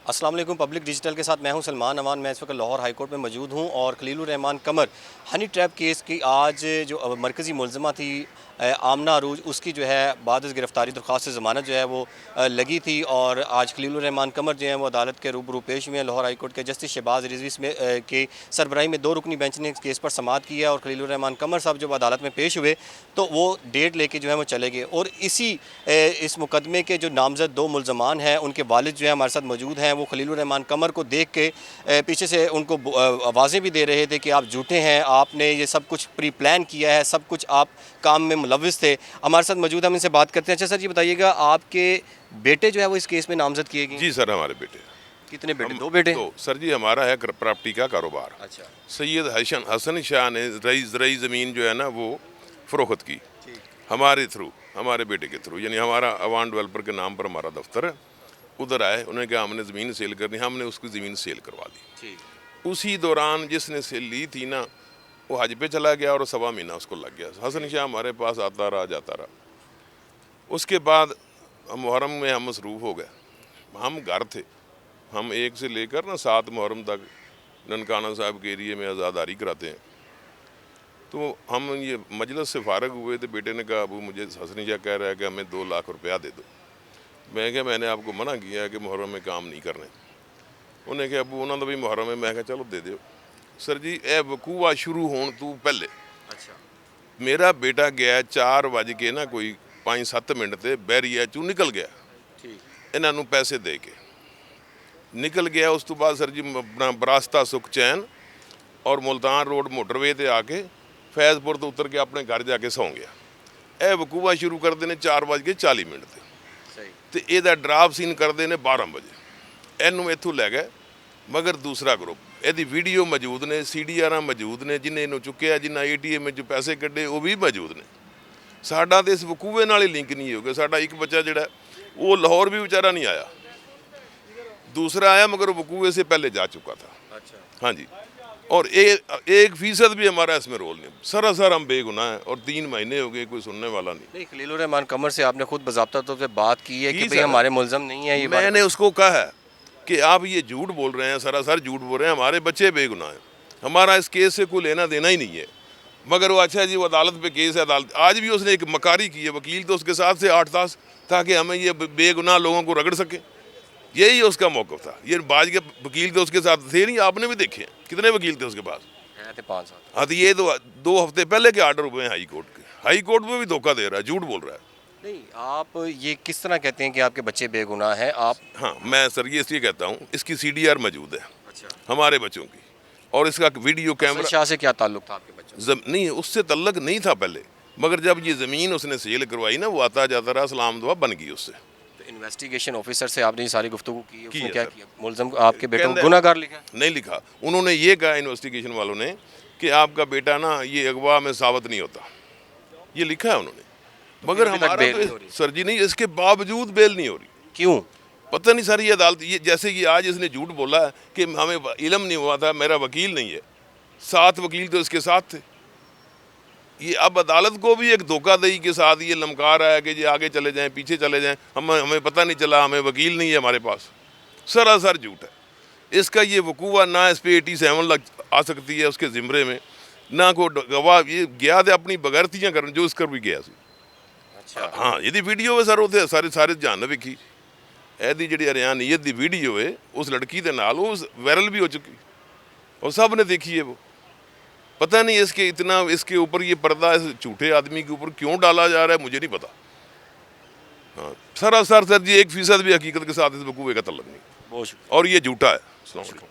अस्सलाम वालेकुम। Public digital के साथ मैं हूं सलमान अमान। मैं इस वक्त लाहौर हाई कोर्ट में मौजूद हूं और खलीलुर रहमान कमर हनी ट्रैप केस की आज जो मरकज़ी मुलज़मा थी आमना अरूज, उसकी जो है बाद गिरफ़्तारी दरख्वास्त ज़मानत जो है वो लगी थी और आज खलीलुर रहमान कमर जो है वो अदालत के रूबरू पेश हुए हैं। लाहौर हाई कोर्ट के जस्टिस शहबाज रिजवी में के सरबराही में 2 रुकनी बेंच ने इस केस पर समाअत किया और खलीलुर रहमान कमर साहब जब अदालत में पेश हुए तो वो डेट लेके जो है वो चले गए और इस मुकदमे के जो नामजद 2 मुलज़मान हैं उनके वालिद जो है हमारे साथ मौजूद हैं। वो खलीलुर रहमान कमर को देख के पीछे से उनको आवाज़ें भी दे रहे थे कि आप झूठे हैं, आपने ये सब कुछ प्री प्लान किया है, सब कुछ आप काम में मुलविस थे। हमारे साथ मौजूद, हम इनसे बात करते हैं। अच्छा सर, ये बताइएगा आपके बेटे जो है वो इस केस में नामजद किए गए? जी सर, हमारे बेटे। कितने बेटे? 2 बेटे? तो सर जी, हमारा है प्रॉपर्टी का कारोबार। अच्छा। सैयद हसन शाह ने रई ज़मीन जो है ना वो फ़रोख्त की हमारे थ्रू, हमारे बेटे के थ्रू, यानी हमारा अवान डेवलपर के नाम पर हमारा दफ्तर है। उधर आए, उन्होंने कहा हमने ज़मीन सेल करनी, हमने उसकी ज़मीन सेल करवा दी। उसी दौरान जिसने सेल ली थी ना वो हज पे चला गया और 1.25 महीना उसको लग गया। हसन शाह हमारे पास आता रहा जाता रहा। उसके बाद मुहर्रम में हम मसरूफ़ हो गए। हम घर थे, हम 1 से लेकर ना 7 मुहर्रम तक ननकाना साहब के एरिए में आज़ादारी कराते हैं। तो हम ये मजलिस से फारग हुए तो बेटे ने कहा अबू मुझे हसन शाह कह रहा है कि हमें 2 लाख रुपया दे दो। मैं क्या, मैंने आपको मना किया है कि मुहर्रम में काम नहीं करने। उन्हें कहा अबू उन्होंने भी मुहर्रम में। मैं कहा चलो दे दो। सर जी ए वकूआ शुरू होने तू पहले अच्छा। मेरा बेटा गया 4 बज के ना कोई 5-7 मिनट से बैरिया चू निकल गया। इन्हों पैसे दे के निकल गया। उस तो बाद सर जी अपना बरास्ता सुख चैन और मुल्तान रोड मोटरवे ते आके फैज़पुर तो उतर के अपने घर जाके सौ गया। यह वकूआ शुरू करते हैं 4:40 तो यदा ड्राप सीन करते हैं 12 बजे। इनू इतों लै गए, मगर दूसरा ग्रुप यदि वीडियो मौजूद ने, CDR मौजूद ने, जिन्हें इनू चुकया, जिन्हें ATM पैसे कढ़े वो भी मौजूद ने। साडा तो इस वकूए नाल ही लिंक नहीं हो गया। साडा एक बच्चा जिहड़ा वो लाहौर भी बेचारा नहीं आया, दूसरा आया मगर वकूए से पहले जा चुका था। अच्छा। हाँ जी। और 1% भी हमारा इसमें रोल नहीं। सरासर हम बेगुनाह हैं और 3 महीने हो गए, कोई सुनने वाला नहीं। खलीलुर रहमान कमर से आपने खुद बज़ाब्ता तौर पे बात की है कि भाई सर, हमारे मुलज़म नहीं है? ये मैंने उसको कहा है कि आप ये झूठ बोल रहे हैं, सरासर झूठ बोल रहे हैं, हमारे बच्चे बेगुनाह हैं, हमारा इस केस से कोई लेना देना ही नहीं है। मगर वो अच्छा जी वो अदालत पे केस है, अदालत आज भी उसने एक मकारी की है, वकील तो उसके साथ से 8 तास ताकि हमें ये बेगुनाह लोगों को रगड़ सके। यही उसका मौक़िफ़ था। ये बाज के वकील तो उसके साथ थे नहीं, आपने भी देखे हैं कितने वकील थे उसके पास। 5 साल। हाँ, तो ये तो 2 हफ्ते पहले के आर्डर हुए हैं हाई कोर्ट के। हाई कोर्ट में भी धोखा दे रहा है, झूठ बोल रहा है। नहीं, आप ये किस तरह कहते हैं कि आपके बच्चे बेगुनाह हैं? आप हाँ, मैं सर ये इसलिए कहता हूँ, इसकी CDR मौजूद है। अच्छा। हमारे बच्चों की, और इसका वीडियो कैमरा। शाह से क्या ताल्लुक था आपके बच्चों? नहीं, उससे तल्लक नहीं था पहले, मगर जब ये ज़मीन उसने सेल करवाई ना वो आता जाता रहा, सलाम दुआ बन गई उससे। तो इन्वेस्टिगेशन ऑफिसर से आपने ये सारी गुफ्तगू की, उसने क्या सर। किया? मुलज़म आपके बेटे को गुनाहगार लिखा? नहीं लिखा। उन्होंने ये कहा इन्वेस्टिगेशन वालों ने कि आपका बेटा ना ये अगवा में साबित नहीं होता, ये लिखा है उन्होंने। मगर हमारा तो सर जी नहीं, इसके बावजूद बेल नहीं हो रही। क्यों? पता नहीं सर। ये अदालत ये जैसे कि आज इसने झूठ बोला है कि हमें इल्म नहीं हुआ था, मेरा वकील नहीं है, 7 वकील तो इसके साथ थे। ये अब अदालत को भी एक धोखाधड़ी के साथ ये लमका रहा है कि ये आगे चले जाएं, पीछे चले जाएं, हमें पता नहीं चला, हमें वकील नहीं है हमारे पास। सरासर झूठ है इसका। ये वकूआ ना इस पर 87 आ सकती है उसके ज़िम्रे में, ना को गवाह। ये गया थे अपनी बगैरतियाँ करने जो इसकर भी गया। अच्छा। हाँ, यदि वीडियो है सर उसे सारे जान वेखी। यदि जी हरियाणीयत की वीडियो है उस लड़की के नाल वो वायरल भी हो चुकी और सब ने देखी है वो। पता नहीं इसके इतना इसके ऊपर ये पर्दा इस झूठे आदमी के ऊपर क्यों डाला जा रहा है, मुझे नहीं पता। हाँ, सरासर सर जी 1% भी हकीकत के साथ इस वकूए का तल्लुक नहीं, बहुत और ये झूठा है। अस्सलाम वालेकुम।